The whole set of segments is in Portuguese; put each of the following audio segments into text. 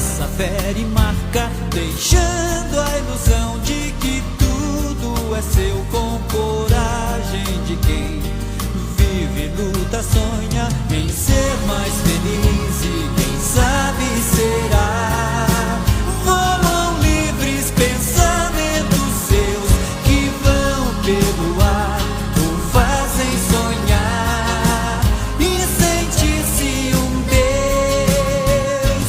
laça, fere e marca, deixando a ilusão de que tudo é seu, com coragem de quem vive, luta, sonha em ser mais feliz e quem sabe será. Voam livres pensamentos seus que vão pelo ar, o fazem sonhar e sentir-se um Deus.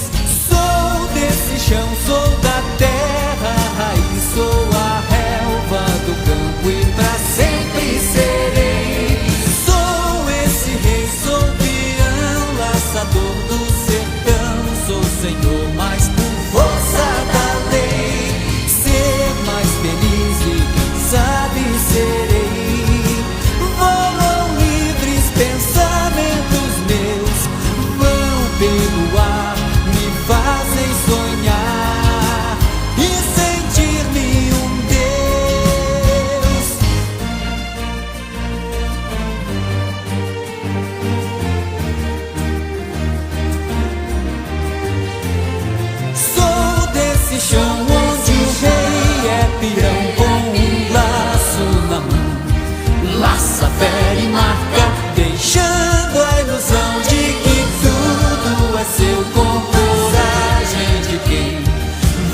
Sou desse chão, sou da terra, raiz, sou a relva do campo e pra sempre serei. Sou esse rei, sou peão, laçador do sertão, sou senhor, mas por força da lei. Ser mais feliz e quem sabe serei. Voam livres pensamentos meus, vão pelo ar, me fazem sonhar e sentir-me um Deus. Sou desse chão onde o rei é peão, com um laço na mão, laça, fere e marca, deixando a ilusão de que tudo é seu, com coragem de quem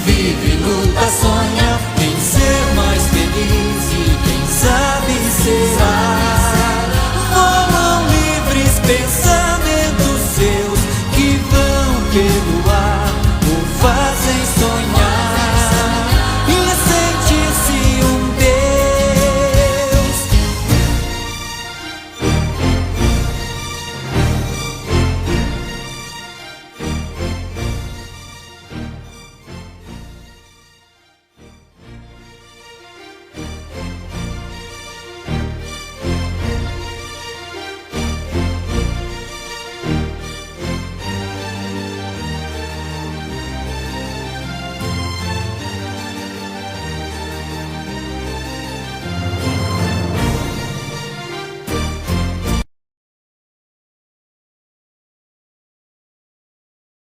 vive, luta, sonha em ser mais feliz e quem sabe será. Voam livres pensamentos seus que vão pelo ar,